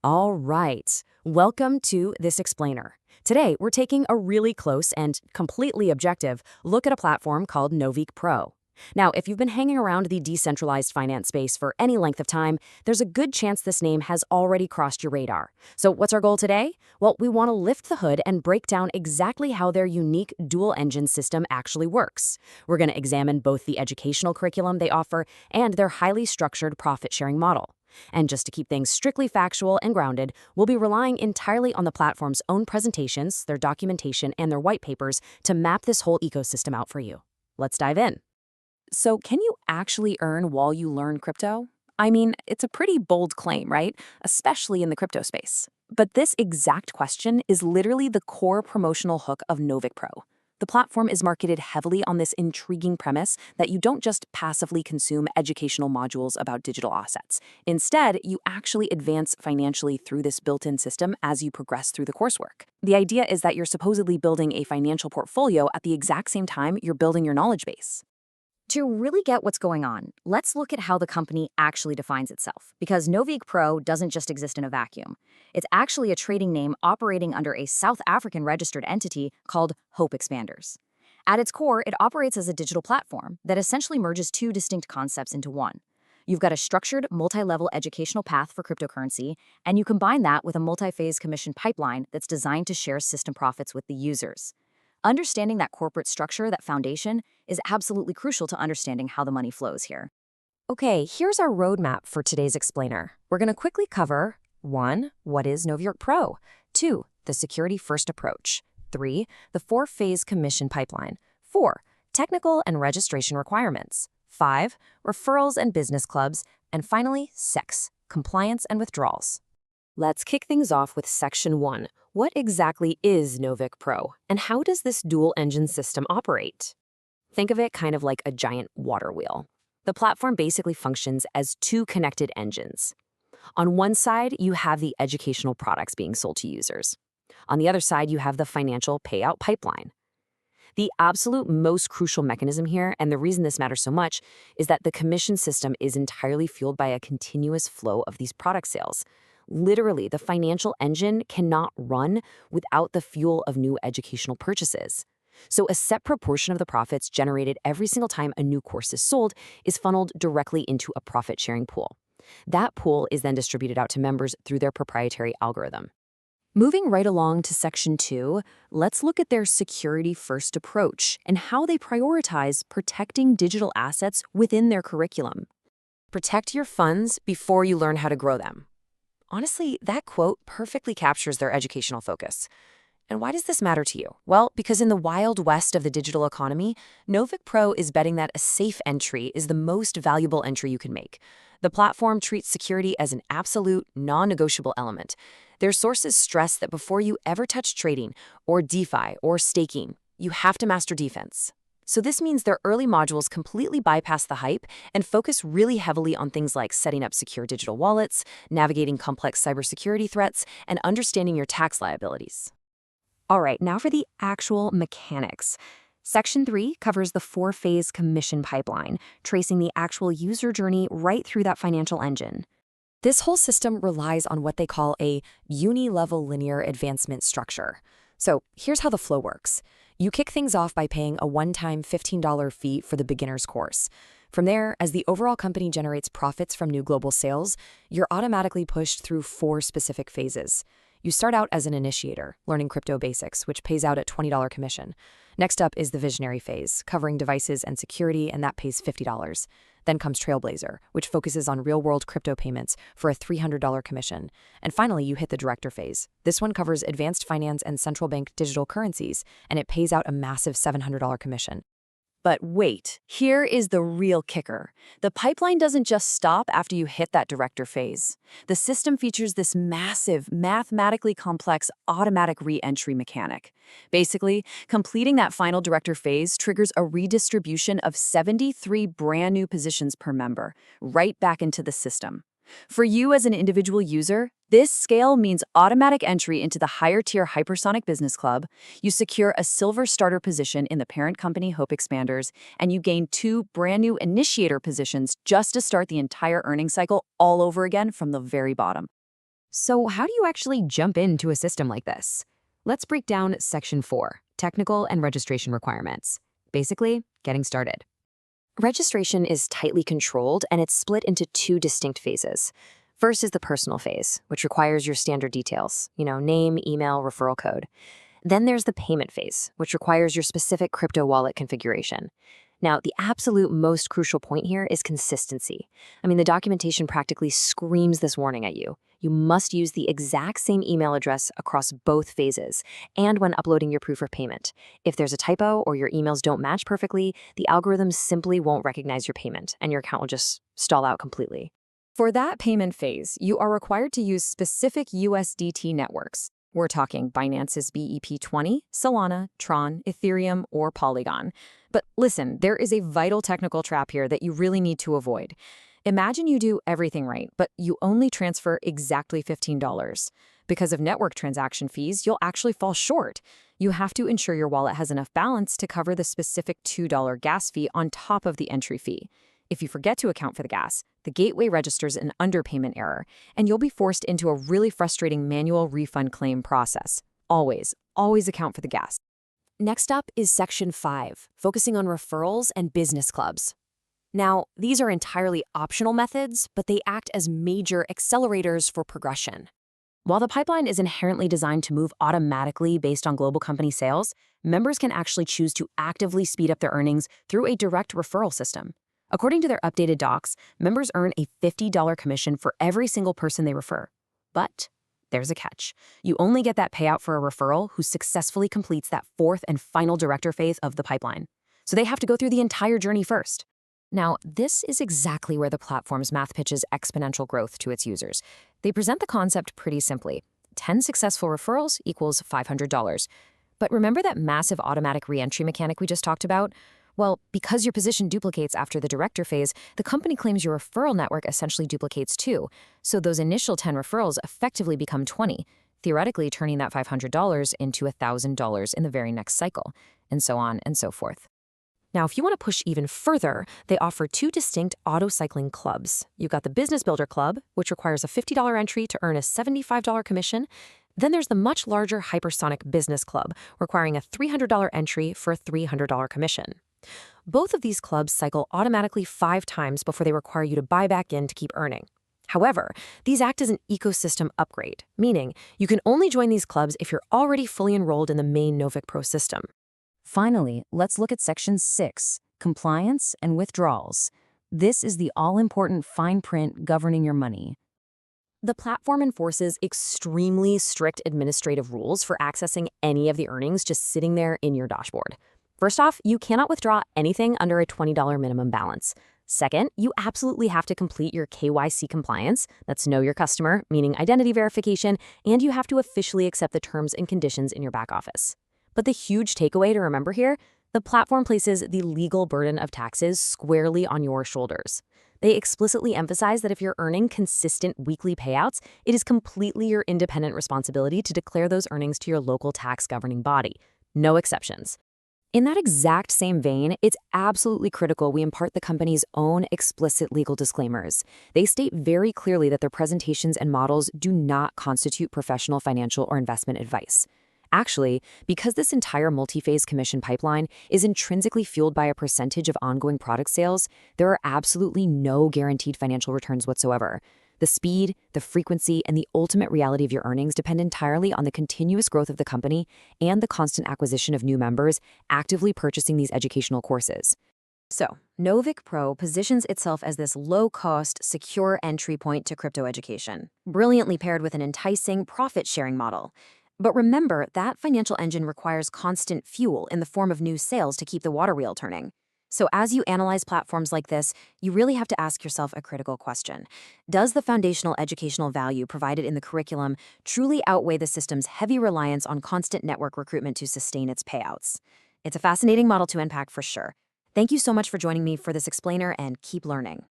All right, welcome to This Explainer. Today, we're taking a really close and completely objective look at a platform called NoviqPro. Now, if you've been hanging around the decentralized finance space for any length of time, there's a good chance this name has already crossed your radar. So what's our goal today? Well, we want to lift the hood and break down exactly how their unique dual-engine system actually works. We're going to examine both the educational curriculum they offer and their highly structured profit-sharing model. And just to keep things strictly factual and grounded, we'll be relying entirely on the platform's own presentations, their documentation, and their white papers to map this whole ecosystem out for you. Let's dive in. So, can you actually earn while you learn crypto? I mean, it's a pretty bold claim, right? Especially in the crypto space. But this exact question is literally the core promotional hook of NoviqPro. The platform is marketed heavily on this intriguing premise that you don't just passively consume educational modules about digital assets. Instead, you actually advance financially through this built-in system as you progress through the coursework. The idea is that you're supposedly building a financial portfolio at the exact same time you're building your knowledge base. To really get what's going on, let's look at how the company actually defines itself, because NoviqPro doesn't just exist in a vacuum. It's actually a trading name operating under a South African registered entity called Hope Expanders. At its core, it operates as a digital platform that essentially merges two distinct concepts into one. You've got a structured, multi-level educational path for cryptocurrency, and you combine that with a multi-phase commission pipeline that's designed to share system profits with the users. Understanding that corporate structure, that foundation, is absolutely crucial to understanding how the money flows here. Okay, here's our roadmap for today's explainer. We're going to quickly cover 1. What is NoviqPro? 2. The security-first approach. 3. The 4-phase commission pipeline. 4. Technical and registration requirements. 5. Referrals and business clubs. And finally, 6. Compliance and withdrawals. Let's kick things off with Section 1. What exactly is NoviqPro, and how does this dual-engine system operate? Think of it kind of like a giant water wheel. The platform basically functions as two connected engines. On one side, you have the educational products being sold to users. On the other side, you have the financial payout pipeline. The absolute most crucial mechanism here, and the reason this matters so much, is that the commission system is entirely fueled by a continuous flow of these product sales. Literally, the financial engine cannot run without the fuel of new educational purchases. So a set proportion of the profits generated every single time a new course is sold is funneled directly into a profit-sharing pool. That pool is then distributed out to members through their proprietary algorithm. Moving right along to Section 2, let's look at their security-first approach and how they prioritize protecting digital assets within their curriculum. Protect your funds before you learn how to grow them. Honestly, that quote perfectly captures their educational focus. And why does this matter to you? Well, because in the wild west of the digital economy, NoviqPro is betting that a safe entry is the most valuable entry you can make. The platform treats security as an absolute, non-negotiable element. Their sources stress that before you ever touch trading, or DeFi, or staking, you have to master defense. So this means their early modules completely bypass the hype and focus really heavily on things like setting up secure digital wallets, navigating complex cybersecurity threats, and understanding your tax liabilities. All right, now for the actual mechanics. Section 3 covers the 4-phase commission pipeline, tracing the actual user journey right through that financial engine. This whole system relies on what they call a uni-level linear advancement structure. So here's how the flow works. You kick things off by paying a one-time $15 fee for the beginner's course. From there, as the overall company generates profits from new global sales, you're automatically pushed through 4 specific phases. You start out as an initiator, learning crypto basics, which pays out at $20 commission. Next up is the visionary phase, covering devices and security, and that pays $50. Then comes Trailblazer, which focuses on real-world crypto payments for a $300 commission. And finally, you hit the director phase. This one covers advanced finance and central bank digital currencies, and it pays out a massive $700 commission. But wait, here is the real kicker. The pipeline doesn't just stop after you hit that director phase. The system features this massive, mathematically complex automatic re-entry mechanic. Basically, completing that final director phase triggers a redistribution of 73 brand new positions per member, right back into the system. For you as an individual user, this scale means automatic entry into the higher-tier Hypersonic Business Club, you secure a silver starter position in the parent company Hope Expanders, and you gain 2 brand-new initiator positions just to start the entire earning cycle all over again from the very bottom. So how do you actually jump into a system like this? Let's break down Section 4, Technical and Registration Requirements. Basically, getting started. Registration is tightly controlled and it's split into two distinct phases. First is the personal phase, which requires your standard details, name, email, referral code. Then there's the payment phase, which requires your specific crypto wallet configuration. Now, the absolute most crucial point here is consistency. The documentation practically screams this warning at you. You must use the exact same email address across both phases and when uploading your proof of payment. If there's a typo or your emails don't match perfectly, the algorithm simply won't recognize your payment and your account will just stall out completely. For that payment phase, you are required to use specific USDT networks. We're talking Binance's BEP20, Solana, Tron, Ethereum, or Polygon. But listen, there is a vital technical trap here that you really need to avoid. Imagine you do everything right, but you only transfer exactly $15. Because of network transaction fees, you'll actually fall short. You have to ensure your wallet has enough balance to cover the specific $2 gas fee on top of the entry fee. If you forget to account for the gas, the gateway registers an underpayment error, and you'll be forced into a really frustrating manual refund claim process. Always account for the gas. Next up is Section 5, focusing on referrals and business clubs. Now, these are entirely optional methods, but they act as major accelerators for progression. While the pipeline is inherently designed to move automatically based on global company sales, members can actually choose to actively speed up their earnings through a direct referral system. According to their updated docs, members earn a $50 commission for every single person they refer. But there's a catch. You only get that payout for a referral who successfully completes that fourth and final director phase of the pipeline. So they have to go through the entire journey first. Now, this is exactly where the platform's math pitches exponential growth to its users. They present the concept pretty simply. 10 successful referrals equals $500. But remember that massive automatic re-entry mechanic we just talked about? Well, because your position duplicates after the director phase, the company claims your referral network essentially duplicates too. So those initial 10 referrals effectively become 20, theoretically turning that $500 into $1,000 in the very next cycle, and so on and so forth. Now, if you want to push even further, they offer two distinct auto-cycling clubs. You've got the Business Builder Club, which requires a $50 entry to earn a $75 commission. Then there's the much larger Hypersonic Business Club, requiring a $300 entry for a $300 commission. Both of these clubs cycle automatically 5 times before they require you to buy back in to keep earning. However, these act as an ecosystem upgrade, meaning you can only join these clubs if you're already fully enrolled in the main NoviqPro system. Finally, let's look at Section 6, Compliance and Withdrawals. This is the all-important fine print governing your money. The platform enforces extremely strict administrative rules for accessing any of the earnings just sitting there in your dashboard. First off, you cannot withdraw anything under a $20 minimum balance. Second, you absolutely have to complete your KYC compliance, that's Know Your Customer, meaning identity verification, and you have to officially accept the terms and conditions in your back office. But the huge takeaway to remember here, the platform places the legal burden of taxes squarely on your shoulders. They explicitly emphasize that if you're earning consistent weekly payouts, it is completely your independent responsibility to declare those earnings to your local tax governing body. No exceptions. In that exact same vein, it's absolutely critical we impart the company's own explicit legal disclaimers. They state very clearly that their presentations and models do not constitute professional financial or investment advice. Actually, because this entire multi-phase commission pipeline is intrinsically fueled by a percentage of ongoing product sales, there are absolutely no guaranteed financial returns whatsoever. The speed, the frequency, and the ultimate reality of your earnings depend entirely on the continuous growth of the company and the constant acquisition of new members actively purchasing these educational courses. So, NoviqPro positions itself as this low-cost, secure entry point to crypto education, brilliantly paired with an enticing profit-sharing model. But remember, that financial engine requires constant fuel in the form of new sales to keep the water wheel turning. So as you analyze platforms like this, you really have to ask yourself a critical question. Does the foundational educational value provided in the curriculum truly outweigh the system's heavy reliance on constant network recruitment to sustain its payouts? It's a fascinating model to unpack for sure. Thank you so much for joining me for this explainer, and keep learning.